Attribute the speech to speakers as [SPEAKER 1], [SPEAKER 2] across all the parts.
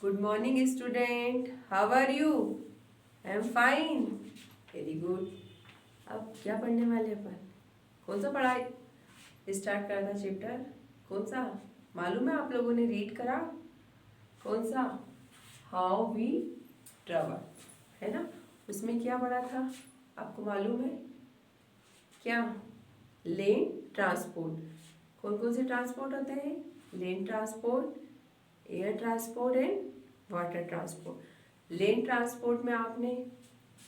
[SPEAKER 1] Good morning, student. How are you? I am fine. Very good. अब क्या पढ़ने वाले अपन? कौन सा पढ़ाई स्टार्ट करा था चैप्टर? कौन सा? मालूम है आप लोगों ने रीड करा? कौन सा? हाउ वी ट्रेवल, है ना? उसमें क्या पढ़ा था? आपको मालूम है क्या? Land transport. कौन कौन से ट्रांसपोर्ट होते हैं? Land transport, air transport and water transport. Land transport में आपने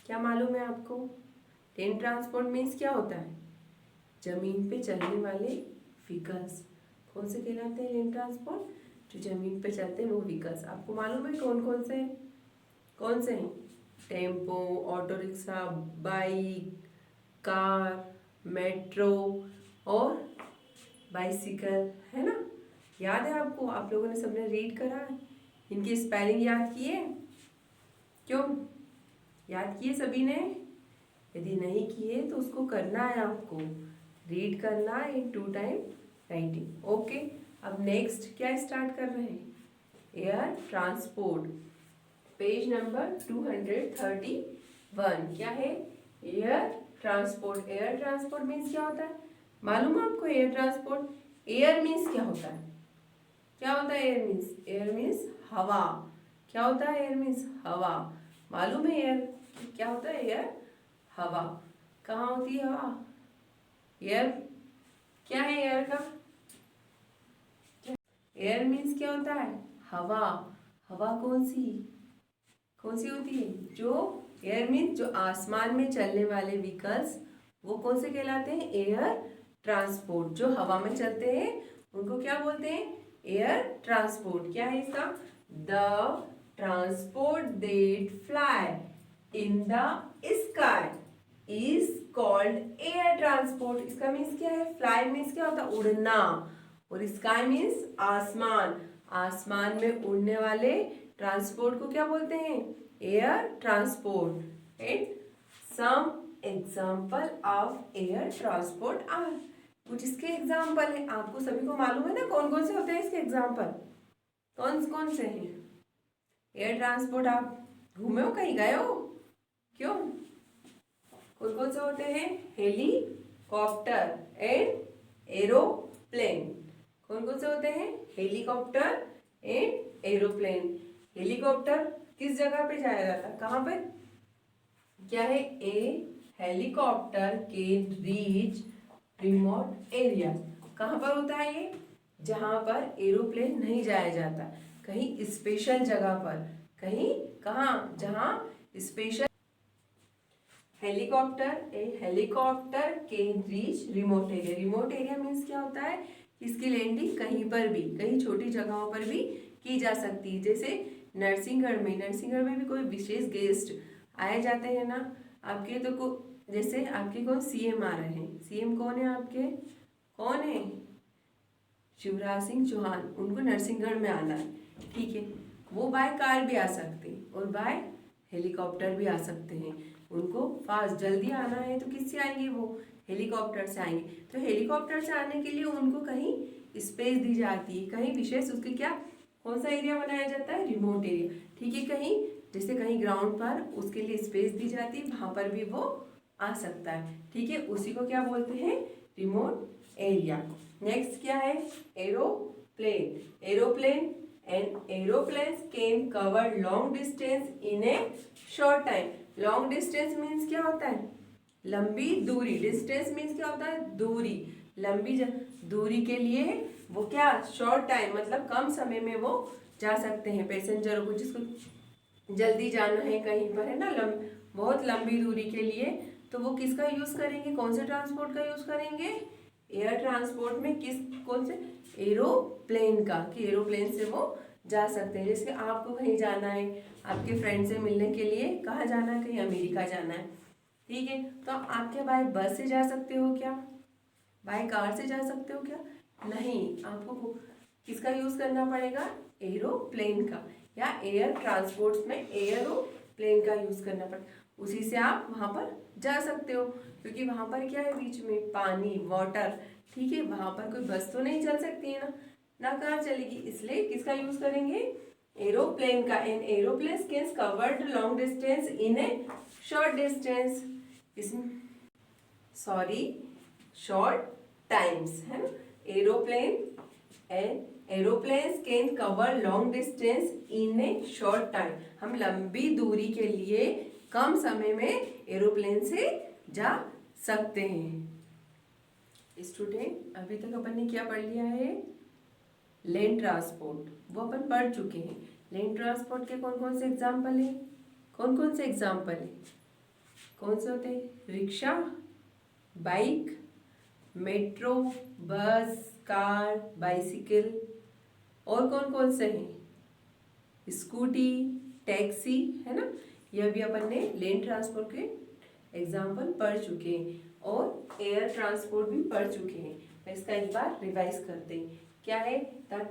[SPEAKER 1] क्या मालूम है आपको? लैंड ट्रांसपोर्ट मीन्स क्या होता है? जमीन पे चलने वाले व्हीकल्स। कौन से कहलाते हैं लैंड ट्रांसपोर्ट? जो जमीन पे चलते हैं वो व्हीकल्स। आपको मालूम है कौन कौन से हैं? कौन से हैं? Tempo, auto rickshaw, bike, car, metro और बाइसिकल, है ना? याद है आपको? आप लोगों ने सबने रीड करा है? इनकी स्पेलिंग याद किए? क्यों याद किए सभी ने? यदि नहीं किए तो उसको करना है आपको, रीड करना इन 2 टाइम राइटिंग। ओके, अब नेक्स्ट क्या स्टार्ट कर रहे हैं? Air transport, page number 231। क्या है? Air transport. Air transport means क्या होता है? मालूम है आपको एयर ट्रांसपोर्ट? एयर मीन्स क्या होता है? क्या होता है एयर मीन्स? एयर मीन्स हवा। क्या होता है एयर मीन्स? हवा। मालूम है एयर क्या होता है? एयर हवा। कहाँ होती है हवा? एयर क्या है एयर का? एयर मीन्स क्या होता है? हवा। हवा कौन सी होती है? जो एयर मीन्स जो आसमान में चलने वाले व्हीकल्स, वो कौन से कहलाते हैं? Air transport. जो हवा में चलते हैं उनको क्या बोलते हैं? Air transport. क्या है इसका? The transport that fly in the sky is called air transport. इसका मीन्स क्या है? फ्लाई मीन्स क्या होता है? उड़ना, और स्काई मीन्स आसमान। आसमान में उड़ने वाले ट्रांसपोर्ट को क्या बोलते हैं? Air transport. And some example of air transport are, कुछ इसके एग्जाम्पल है। आपको सभी को मालूम है ना कौन कौन से होते हैं इसके एग्जाम्पल? कौन कौन से हैं एयर ट्रांसपोर्ट? आप घूमे हो, कहीं गए हो? क्यों? कौन कौन से होते हैं? Helicopter and aeroplane. कौन कौन से होते हैं? Helicopter and aeroplane. हेलीकॉप्टर किस जगह पे जाया जाता है? कहाँ पे? क्या है? A helicopter can reach remote area. कहाँ पर होता है ये? जहाँ पर एरोप्लेन नहीं जाया जाता, कहीं स्पेशल जगह पर। कहीं कहाँ? जहाँ special. Helicopter can reach remote area. Remote area means क्या होता है? इसकी लैंडिंग कहीं पर भी, कहीं छोटी जगहों पर भी की जा सकती है। जैसे नरसिंहगढ़ में भी कोई विशेष गेस्ट आए जाते हैं ना आपके, तो जैसे आपके कौन सीएम आ रहे हैं? सीएम कौन है आपके? कौन है? शिवराज सिंह चौहान। उनको नरसिंहगढ़ में आना है, ठीक है? वो बाय कार भी आ सकते हैं और बाय हेलीकॉप्टर भी आ सकते हैं। उनको फास्ट जल्दी आना है तो किससे आएंगे? वो हेलीकॉप्टर से आएंगे। तो हेलीकॉप्टर से आने के लिए उनको कहीं स्पेस दी जाती है, कहीं विशेष उसके क्या, कौन सा एरिया बनाया जाता है? रिमोट एरिया, ठीक है? कहीं जैसे कहीं ग्राउंड पर उसके लिए स्पेस दी जाती है, वहां पर भी वो आ सकता है, ठीक है? उसी को क्या बोलते हैं? Remote area. नेक्स्ट क्या है? Aeroplane. Aeroplane and aeroplanes can cover long distance in A short time. Long distance means क्या होता है? लंबी दूरी। डिस्टेंस मीन्स क्या होता है? दूरी। लंबी दूरी के लिए वो क्या, शॉर्ट टाइम मतलब कम समय में वो जा सकते हैं। पैसेंजरों को जिसको जल्दी जाना है कहीं पर, है ना, बहुत लंबी दूरी के लिए, तो वो किसका यूज करेंगे? कौन से ट्रांसपोर्ट का यूज करेंगे? एयर ट्रांसपोर्ट में कौन से? एरोप्लेन का, कि एरोप्लेन से वो जा सकते हैं। जैसे आपको कहीं जाना है, आपके फ्रेंड से मिलने के लिए, कहाँ जाना है? कहीं अमेरिका जाना है, ठीक है? तो आप क्या बाय बस से जा सकते हो क्या? बाय कार से जा सकते हो क्या? नहीं, आपको किसका यूज करना पड़ेगा? एरोप्लेन का, या एयर ट्रांसपोर्ट में एरोप्लेन का यूज करना पड़ेगा। उसी से आप वहां पर जा सकते हो, क्योंकि वहां पर क्या है? बीच में पानी, वाटर, ठीक है? वहां पर कोई बस तो नहीं चल सकती है ना, कहाँ चलेगी, इसलिए किसका यूज करेंगे? एरोप्लेन का an aeroplane can covered long distance in A short distance, इसमें सॉरी शॉर्ट टाइम्स है ना। Aeroplanes can cover long distance in A short time, हम लंबी दूरी के लिए कम समय में एरोप्लेन से जा सकते हैं। स्टूडेंट अभी तक अपन ने क्या पढ़ लिया है, लैंड ट्रांसपोर्ट, वो अपन पढ़ चुके हैं। लैंड ट्रांसपोर्ट के कौन कौन से एग्जाम्पल है, कौन कौन से एग्जाम्पल है, कौन से होते हैं, रिक्शा, बाइक, मेट्रो, बस, कार, बाइसिकल, और कौन कौन से हैं, स्कूटी, टैक्सी, है ना। यह भी अपन ने लैंड ट्रांसपोर्ट के एग्जाम्पल पढ़ चुके हैं और एयर ट्रांसपोर्ट भी पढ़ चुके हैं। मैं इसका एक बार रिवाइज करते हैं। क्या है, the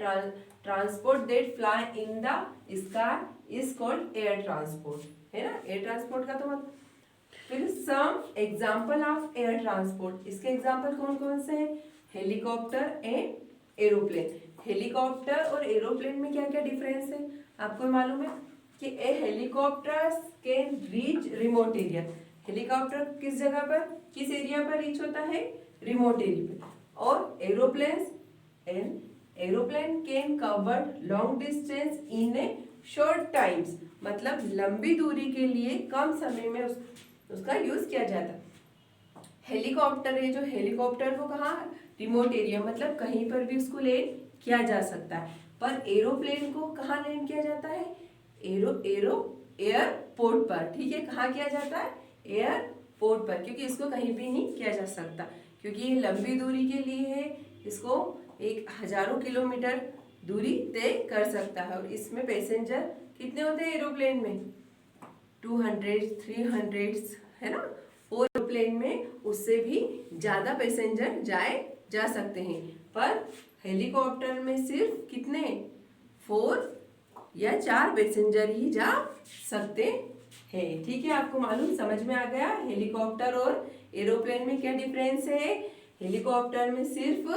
[SPEAKER 1] transport that fly in the sky is called air transport, है ना। एयर ट्रांसपोर्ट का तो मतलब, फिर some example of air transport, इसके एग्जाम्पल कौन कौन से हैं, हेलीकॉप्टर एंड एरोप्लेन। हेलीकॉप्टर और एरोप्लेन में क्या क्या डिफरेंस है, आपको मालूम है कि a helicopter can reach remote area, helicopter किस जगह पर, किस एरिया पर रीच होता है, रिमोट एरिया पर, और aeroplane can cover long distance in A short times, मतलब लंबी दूरी के लिए कम समय में उसका यूज किया जाता है। हेलीकॉप्टर है जो हेलीकॉप्टर को कहाँ, रिमोट एरिया, मतलब कहीं पर भी उसको लैंड किया जा सकता है। पर एरोप्लेन को कहाँ लैंड किया जाता है, एयरपोर्ट पर, ठीक है, कहाँ किया जाता है, एयरपोर्ट पर, क्योंकि इसको कहीं भी नहीं किया जा सकता, क्योंकि ये लंबी दूरी के लिए है, इसको एक हजारों किलोमीटर दूरी तय कर सकता है। और इसमें पैसेंजर कितने होते हैं एरोप्लेन में, 200, 300, है ना। और एरोप्लेन में उससे भी ज्यादा पैसेंजर जा सकते हैं, पर हेलीकॉप्टर में सिर्फ कितने, 4 या 4 पैसेंजर ही जा सकते हैं। ठीक है, आपको मालूम, समझ में आ गया हेलीकॉप्टर और एरोप्लेन में क्या डिफरेंस है। हेलीकॉप्टर में सिर्फ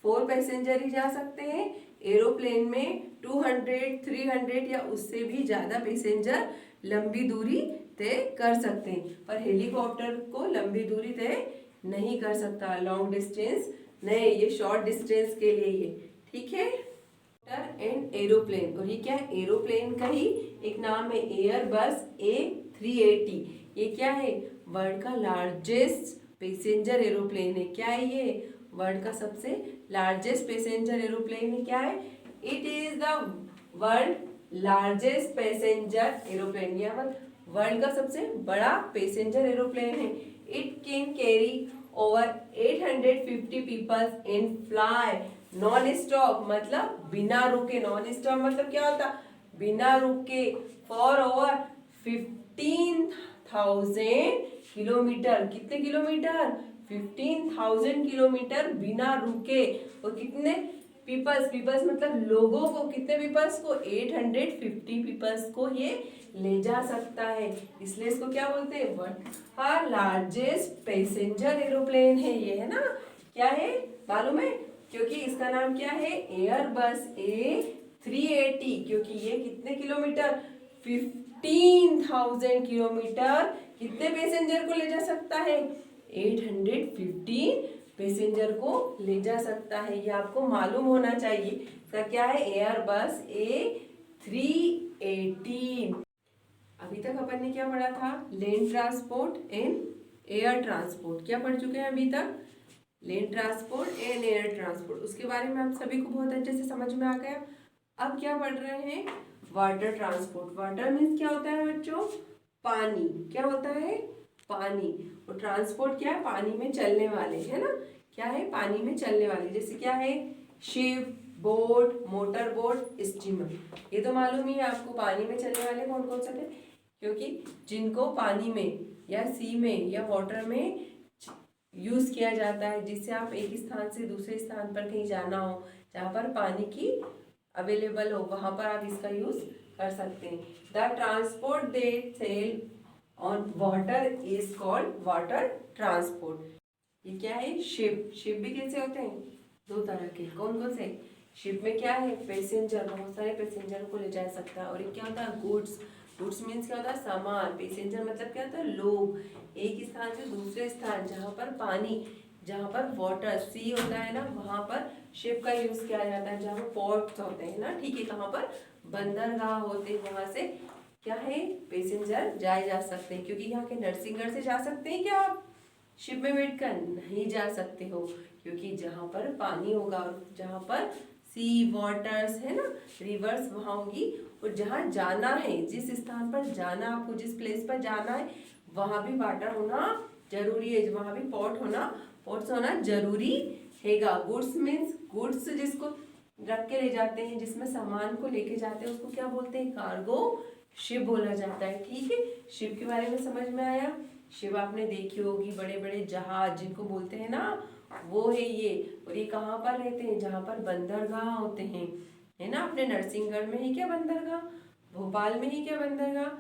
[SPEAKER 1] 4 पैसेंजर ही जा सकते हैं, एरोप्लेन में 200, 300 या उससे भी ज्यादा पैसेंजर लंबी दूरी तय कर सकते हैं। पर हेलीकॉप्टर को लंबी दूरी तय नहीं कर सकता, लॉन्ग डिस्टेंस नहीं, ये शॉर्ट डिस्टेंस के लिए ही, ठीक है। एंड एरोप्लेन, और ये क्या है, एरोप्लेन का ही एक नाम है, एयरबस A380। ये क्या है, वर्ल्ड का लार्जेस्ट पैसेंजर एरोप्लेन है। क्या है ये, वर्ल्ड का सबसे लार्जेस्ट पैसेंजर एरोप्लेन है। क्या है, it is the world largest passenger aeroplane, या वर्ल्ड का सबसे बड़ा पैसेंजर एरोप्लेन है। It can carry over 850 peoples and fly non stop, मतलब बिना रुके, नॉन स्टॉप मतलब क्या होता, बिना रुके, फॉर ओवर 15,000 किलोमीटर, कितने किलोमीटर, 15,000 किलोमीटर बिना रुके। और कितने पीपल्स मतलब लोगों को, कितने पीपल्स को, 850 पीपल्स को ये ले जा सकता है, इसलिए इसको क्या बोलते हैं, वर्ल्ड लार्जेस्ट पैसेंजर एरोप्लेन है ये, है ना। क्या है मालूम है, क्योंकि इसका नाम क्या है, एयरबस A380, क्योंकि ये कितने किलोमीटर, 15,000 किलोमीटर कितने पैसेंजर को ले जा सकता है, 815 पैसेंजर को ले जा सकता है। ये आपको मालूम होना चाहिए। इसका क्या है, एयरबस A380। अभी तक अपन ने क्या पढ़ा था, land transport and air transport, क्या पढ़ चुके हैं अभी तक, land transport and air transport, उसके बारे में आप सभी को बहुत अच्छे से समझ में आ गया। अब क्या पढ़ रहे हैं, वाटर ट्रांसपोर्ट। वाटर मीन्स क्या होता है बच्चों, पानी, क्या होता है, पानी। और ट्रांसपोर्ट क्या है, पानी में चलने वाले, है ना, क्या है, पानी में चलने वाले, जैसे क्या है, ship, boat, motor boat, steamer. ये तो मालूम ही है आपको, पानी में चलने वाले कौन कौन से थे, क्योंकि जिनको पानी में या सी में या वाटर में यूज किया जाता है, जिससे आप एक स्थान से दूसरे स्थान पर कहीं जाना हो, जहाँ पर पानी की अवेलेबल हो, वहां पर आप इसका यूज कर सकते हैं। The transport that sail on water is called water transport. ये क्या है, शिप। शिप भी कैसे होते हैं, 2 तरह के, कौन कौन से, शिप में क्या है, पैसेंजर, बहुत सारे पैसेंजर को ले जा सकता है। और ये क्या होता है, गुड्स। गुड्स मीन्स क्या होता है, सामान। पैसेंजर मतलब क्या होता है, लोग। एक स्थान से दूसरे स्थान, जहाँ पर पानी, जहाँ पर वाटर, सी होता है ना, वहां पर शिप का यूज किया जाता है। जहाँ पर पोर्ट्स होते हैं ना, ठीक है, कहाँ पर बंदरगाह होते हैं, वहां से क्या है, पैसेंजर जाए जा सकते हैं। क्योंकि यहाँ के नरसिंहगढ़ से जा सकते हैं क्या आप शिप में बैठकर? नहीं जा सकते हो, क्योंकि जहाँ पर पानी होगा, जहाँ पर सी वाटर्स है ना, रिवर्स वहां होगी। और जहाँ जाना है, जिस स्थान पर जाना, आपको जिस प्लेस पर जाना है, वहां भी वाटर होना जरूरी है, वहां भी पोर्ट्स होना जरूरी हैगा। गुड्स मीन्स, गुड्स जिसको रख के ले जाते हैं, जिसमें सामान को लेके जाते हैं, उसको क्या बोलते हैं, कार्गो शिप बोला जाता है। ठीक है, शिप के बारे में समझ में आया। शिप आपने देखी होगी, बड़े बड़े जहाज जिनको बोलते हैं ना, वो है ये। और ये कहाँ पर रहते हैं, जहाँ पर बंदरगाह होते हैं, है ना। अपने नरसिंहगढ़ में है क्या बंदरगाह? भोपाल में है क्या बंदरगाह?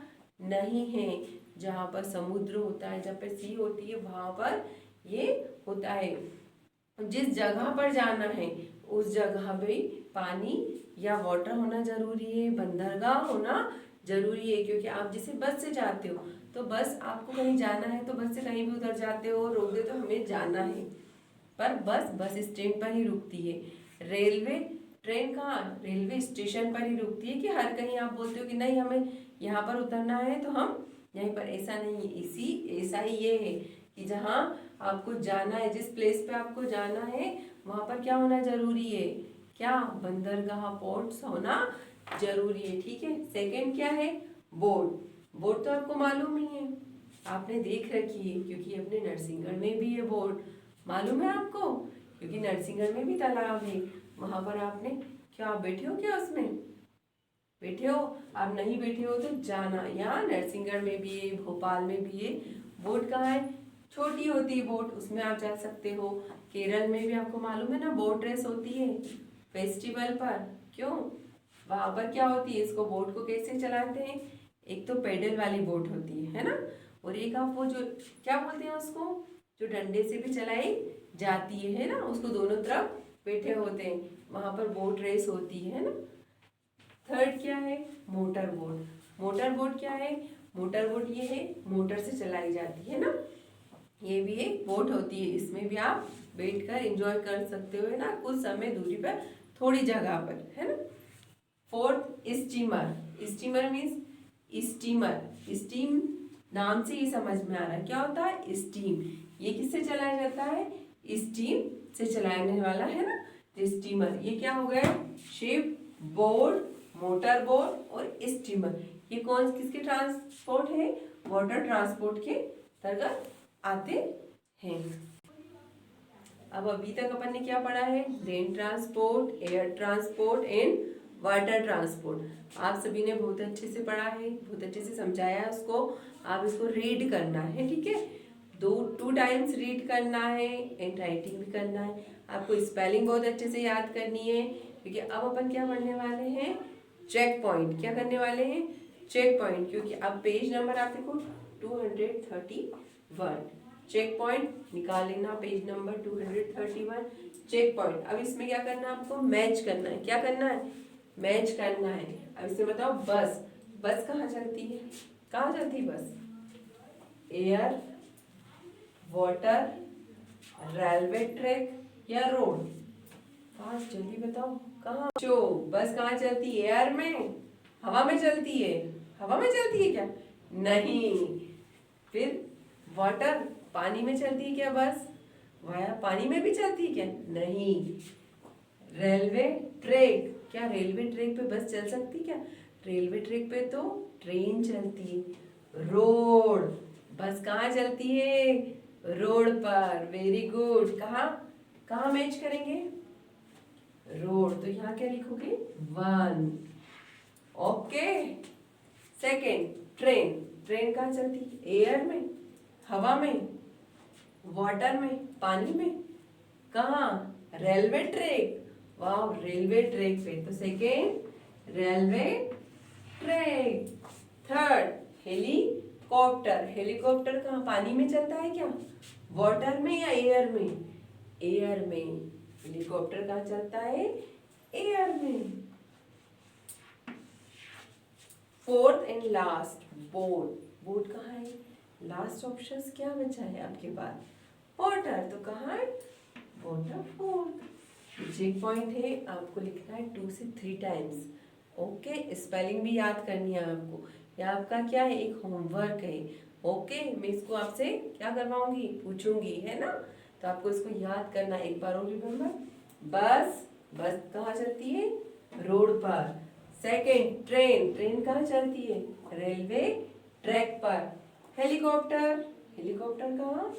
[SPEAKER 1] नहीं है। जहाँ पर समुद्र होता है, जहाँ पर सी होती है, वहां पर ये होता है। जिस जगह पर जाना है, उस जगह पे पानी या वाटर होना जरूरी है, बंदरगाह होना जरूरी है। क्योंकि आप जैसे बस से जाते हो, तो बस आपको कहीं जाना है, तो बस से कहीं भी उधर जाते हो, रोक दे तो हमें जाना है, पर बस स्टैंड पर ही रुकती है। रेलवे ट्रेन कहाँ, रेलवे स्टेशन पर ही रुकती है। कि हर कहीं आप बोलते हो कि नहीं हमें यहाँ पर उतरना है तो हम यहीं पर, ऐसा नहीं है। ऐसा ही ये है कि जहाँ आपको जाना है, जिस प्लेस पे आपको जाना है, वहां पर क्या होना जरूरी है, क्या, बंदरगाह, पोर्ट्स होना जरूरी है। ठीक है। सेकंड क्या है, बोट। बोट तो आपको मालूम ही है, आपने देख रखी है, क्योंकि अपने नरसिंहगढ़ में भी है बोट। मालूम है आपको, क्योंकि नरसिंहगढ़ में भी तालाब है, वहां पर आपने क्या, आप बैठे हो क्या उसमें? बैठे हो? आप नहीं बैठे हो तो जाना। यहाँ नरसिंहगढ़ में भी है, भोपाल में भी है। बोट कहाँ है, छोटी होती है बोट, उसमें आप जा सकते हो। केरल में भी आपको मालूम है ना, बोट रेस होती है फेस्टिवल पर। क्यों, वहां पर क्या होती है, इसको, बोट को कैसे चलाते हैं, एक तो पैडल वाली बोट होती है ना, और एक आप वो जो क्या बोलते हैं उसको, जो डंडे से भी चलाई जाती है ना, उसको दोनों तरफ बैठे होते हैं, वहां पर बोट रेस होती है ना। थर्ड क्या है, मोटर बोट। मोटर बोट क्या है, मोटर बोट ये है, मोटर से चलाई जाती है ना, ये भी एक बोट होती है, इसमें भी आप बैठकर एंजॉय कर सकते हो, है ना, कुछ समय दूरी पर, थोड़ी जगह पर, है ना। Fourth, steamer. Steamer means steamer, steam नाम से ही समझ में आ रहा है क्या होता है, स्टीम। ये किससे चलाया जाता है, स्टीम से चलाने वाला, है ना, स्टीमर। ये क्या हो गया, शिप, बोट, मोटर बोट और स्टीमर। ये कौन किसके ट्रांसपोर्ट है, वाटर ट्रांसपोर्ट के अंतर्गत आते हैं। अब अभी तक अपन ने क्या पढ़ा है, rain transport, air transport and water transport. आप सभी ने बहुत अच्छे से पढ़ा है, बहुत अच्छे से समझाया है उसको। आप इसको रीड करना है, ठीक है, टू टाइम्स रीड करना है एंड राइटिंग भी करना है। आपको स्पेलिंग बहुत अच्छे से याद करनी है, क्योंकि अब अपन क्या पढ़ने वाले हैं, चेक पॉइंट। क्या करने वाले हैं, चेक पॉइंट। क्योंकि अब पेज नंबर आप देखो 231, चेक पॉइंट निकाल लेना, पेज नंबर 231, चेक पॉइंट। अब इसमें क्या करना है, आपको मैच करना है। क्या करना है, मैच करना है। अब इसमें बताओ, बस, बस कहाँ चलती है, कहाँ चलती है बस, एयर, वाटर, रेलवे ट्रैक या रोड, कहाँ जल्दी बताओ, कहाँ जो बस कहाँ चलती है, एयर में, हवा में चलती है, हवा में चलती है क्या, नहीं। फिर वाटर, पानी में चलती है क्या बस, वाया पानी में भी चलती है क्या, नहीं। रेलवे ट्रैक, क्या रेलवे ट्रैक पे बस चल सकती है क्या, रेलवे ट्रैक पे तो ट्रेन चलती है। रोड, बस कहाँ चलती है, रोड पर, वेरी गुड। कहाँ कहाँ मैच करेंगे, रोड, तो यहाँ क्या लिखोगे, 1, ओके। सेकेंड, ट्रेन, ट्रेन कहाँ चलती है, एयर में, हवा में, वाटर में, पानी में, कहाँ, रेलवे ट्रैक, वाह, रेलवे ट्रैक पे, तो second railway track. Third, helicopter. Helicopter कहाँ, पानी में चलता है क्या, वाटर में या एयर में, एयर में। हेलीकॉप्टर कहाँ चलता है, एयर में। Fourth and last, boat. Boat कहाँ है? लास्ट ऑप्शन क्या बचा है आपके पास? वाटर। तो कहाँ है? Water fourth. एक पॉइंट है, आपको लिखना है 2 से 3 टाइम्स। ओके, स्पेलिंग भी याद करनी है आपको। यह आपका क्या है? एक होमवर्क है। ओके, मैं इसको आपसे क्या करवाऊंगी? पूछूंगी, है ना? तो आपको इसको याद करना एक बार और। रिमेम्बर, बस। बस कहाँ चलती है? रोड पर। Second, train. ट्रेन कहाँ चलती है? रेलवे ट्रैक पर। हेलीकॉप्टर। हेलीकॉप्टर कहाँ?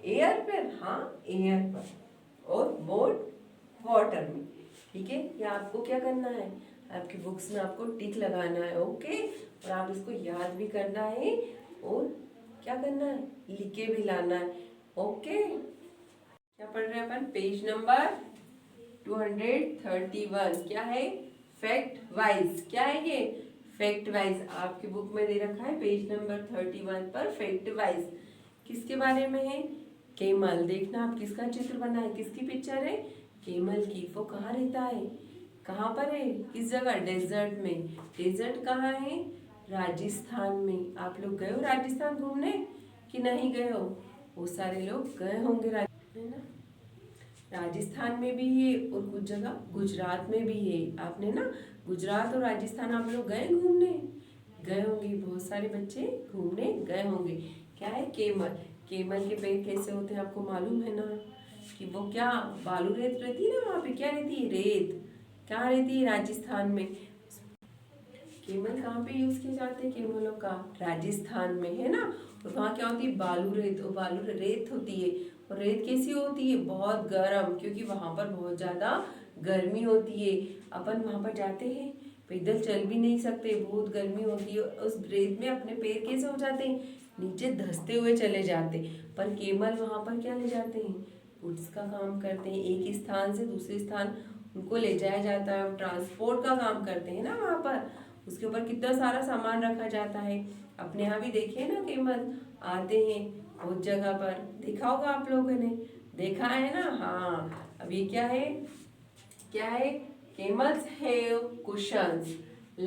[SPEAKER 1] एयर पर। हाँ, एयर पर। और बोट वाटर में। ठीक है, ये आपको क्या करना है? आपकी बुक्स में आपको टिक लगाना है। ओके, और आप इसको याद भी करना है और क्या करना है? लिख के भी लाना है। ओके, क्या पढ़ रहे हैं अपन? Page number 231। क्या है? Fact wise. क्या है ये? Fact wise. आपकी बुक में दे रखा है पेज नंबर 31 पर फैक्ट वाइज। किसके बारे में है? केमल। देखना आप किसका चित्र बना है, किसकी पिक्चर है? केमल की। वो कहाँ रहता है? कहाँ पर है? किस जगह? डेजर्ट में। डेजर्ट कहाँ है? राजस्थान में। आप लोग गए हो राजस्थान घूमने कि नहीं गए हो? वो सारे लोग गए होंगे, है ना? राजस्थान में भी है और कुछ जगह गुजरात में भी है। आपने ना गुजरात और राजस्थान आप लोग गए घूमने? गए होंगे, बहुत सारे बच्चे घूमने गए होंगे। क्या है? केमल। केमल के पेड़ कैसे होते हैं आपको मालूम है ना? कि वो क्या बालू रेत रहती है ना, वहाँ पे क्या रहती है? रेत। कहाँ रहती है? राजस्थान में। केमल कहाँ पे यूज किए जाते हैं? केमलों का राजस्थान में, है ना? और वहाँ क्या होती है? बालू रेत। और बालू रेत होती है। और रेत कैसी होती है? बहुत गर्म, क्योंकि वहां पर बहुत ज्यादा गर्मी होती है। अपन वहां पर जाते हैं, पैदल चल भी नहीं सकते, बहुत गर्मी होती है। उस रेत में अपने पैर कैसे हो जाते हैं? नीचे धंसते हुए चले जाते। पर केमल वहां पर क्या ले जाते हैं? गुड्स का काम करते हैं। एक स्थान से दूसरे स्थान उनको ले जाया जाता है। ट्रांसपोर्ट का काम करते हैं ना वहां पर। उसके ऊपर कितना सारा सामान रखा जाता है। अपने यहाँ भी देखिए ना, केमल आते हैं बहुत जगह पर। देखा होगा आप लोगों ने, देखा है ना? हाँ, अब ये क्या है? क्या है? Camels have cushions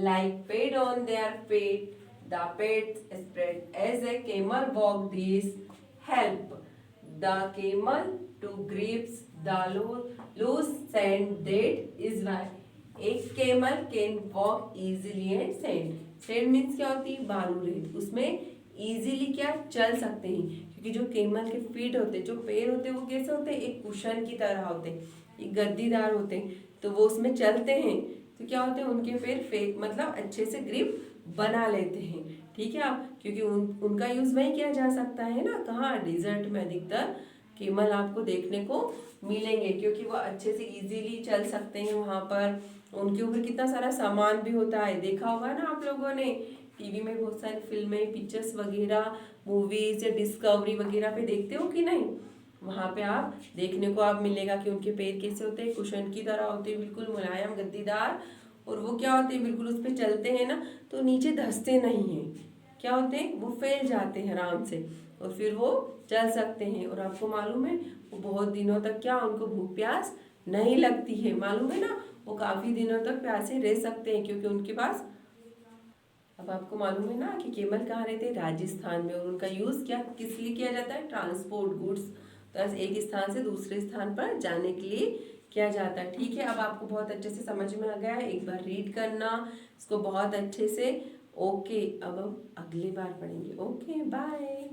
[SPEAKER 1] like paid on their feet. The pets spread as a camel walk. These help the camel to grasp the loose sand. That is why एक camel can walk easily and sand. Sand means क्या होती है? बालू रेत। उसमें easily क्या चल सकते हैं, क्योंकि जो केमल के फीट होते हैं, जो पैर होते हैं, वो कैसे होते हैं? एक कुशन की तरह होते हैं, एक गद्दीदार होते हैं। तो वो उसमें चलते हैं तो क्या होते हैं? उनके पैर फेक मतलब अच्छे से ग्रिप बना लेते हैं। ठीक है आप, क्योंकि उनका यूज वही किया जा सकता है ना। कहाँ? डिजर्ट में अधिकतर केमल आपको देखने को मिलेंगे, क्योंकि वो अच्छे से इजीली चल सकते हैं वहां पर। उनके ऊपर कितना सारा सामान भी होता है, देखा होगा ना आप लोगों ने। टीवी में बहुत सारी फिल्में, पिक्चर्स वगैरह, मूवीज या डिस्कवरी वगैरह पे देखते हो कि नहीं? वहां पे आप देखने को आप मिलेगा कि उनके पैर कैसे होते हैं? कुशन की तरह होते हैं, बिल्कुल मुलायम गद्दीदार। और वो क्या होते हैं? बिल्कुल उस पर चलते हैं ना तो नीचे धंसते नहीं हैं। क्या होते हैं? वो फैल जाते हैं आराम से और फिर वो चल सकते हैं। और आपको मालूम है, वो बहुत दिनों तक क्या उनको भूख प्यास नहीं लगती है, मालूम है ना? वो काफी दिनों तक प्यासे रह सकते हैं, क्योंकि उनके पास। अब आपको मालूम है ना कि केमल कहाँ रहते हैं? राजस्थान में। और उनका यूज क्या किस लिए किया जाता है? ट्रांसपोर्ट गुड्स, बस एक स्थान से दूसरे स्थान पर जाने के लिए किया जाता है। ठीक है, अब आपको बहुत अच्छे से समझ में आ गया है। एक बार रीड करना इसको बहुत अच्छे से। ओके, अब हम अगली बार पढ़ेंगे। Okay, bye.